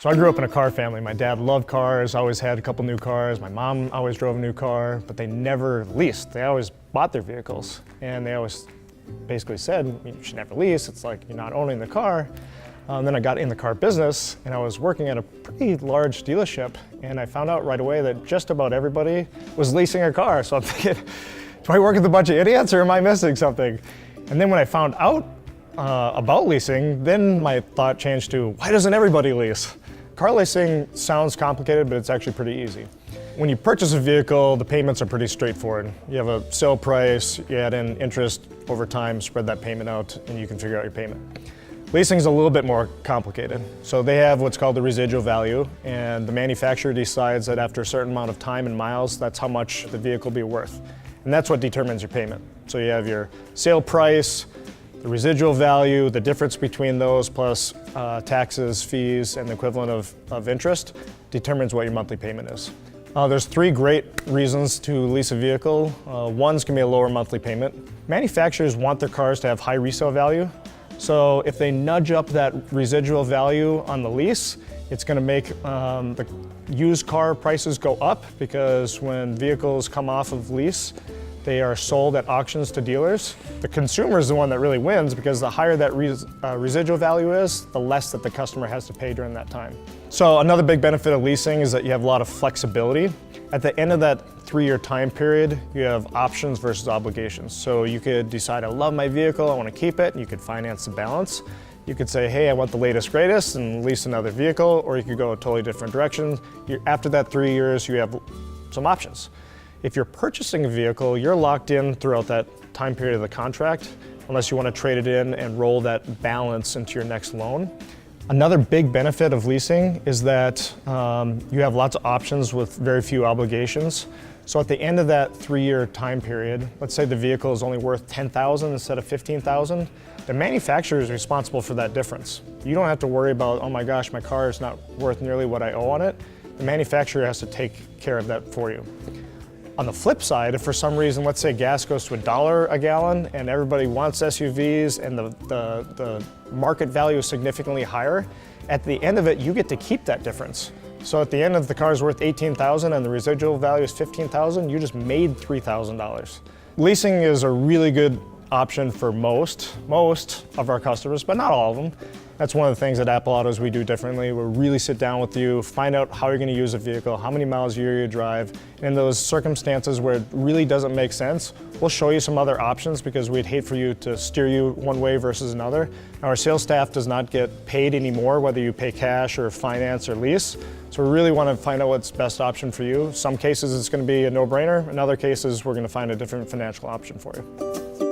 So I grew up in a car family. My dad loved cars, always had a couple new cars. My mom always drove a new car, but they never leased. They always bought their vehicles. And they always basically said, you should never lease. It's like you're not owning the car. Then I got in the car business and I was working at a pretty large dealership, and I found out right away that just about everybody was leasing a car. So I'm thinking, do I work with a bunch of idiots or am I missing something? And then when I found out about leasing, then my thought changed to, why doesn't everybody lease? Car leasing sounds complicated, but it's actually pretty easy. When you purchase a vehicle, the payments are pretty straightforward. You have a sale price, you add in interest over time, spread that payment out, and you can figure out your payment. Leasing is a little bit more complicated. So they have what's called the residual value, and the manufacturer decides that after a certain amount of time and miles, that's how much the vehicle will be worth. And that's what determines your payment. So you have your sale price, the residual value, the difference between those plus taxes, fees, and the equivalent of interest determines what your monthly payment is. There's three great reasons to lease a vehicle. One's gonna be a lower monthly payment. Manufacturers want their cars to have high resale value. So if they nudge up that residual value on the lease, it's gonna make the used car prices go up, because when vehicles come off of lease, they are sold at auctions to dealers. The consumer is the one that really wins, because the higher that residual value is, the less that the customer has to pay during that time. So another big benefit of leasing is that you have a lot of flexibility. At the end of that 3-year time period, you have options versus obligations. So you could decide, I love my vehicle, I want to keep it, and you could finance the balance. You could say, hey, I want the latest, greatest, and lease another vehicle, or you could go a totally different direction. After that 3 years, you have some options. If you're purchasing a vehicle, you're locked in throughout that time period of the contract, unless you want to trade it in and roll that balance into your next loan. Another big benefit of leasing is that you have lots of options with very few obligations. So at the end of that 3-year time period, let's say the vehicle is only worth $10,000 instead of $15,000, the manufacturer is responsible for that difference. You don't have to worry about, oh my gosh, my car is not worth nearly what I owe on it. The manufacturer has to take care of that for you. On the flip side, if for some reason, let's say gas goes to $1 a gallon and everybody wants SUVs and the market value is significantly higher, at the end of it, you get to keep that difference. So at the end of the car is worth $18,000 and the residual value is $15,000, you just made $3,000. Leasing is a really good option for most of our customers, but not all of them. That's one of the things at Apple Autos we do differently. We really sit down with you, find out how you're going to use a vehicle, how many miles a year you drive. And in those circumstances where it really doesn't make sense, we'll show you some other options, because we'd hate for you to steer you one way versus another. Now, our sales staff does not get paid anymore, whether you pay cash or finance or lease. So we really want to find out what's the best option for you. Some cases it's going to be a no-brainer. In other cases, we're going to find a different financial option for you.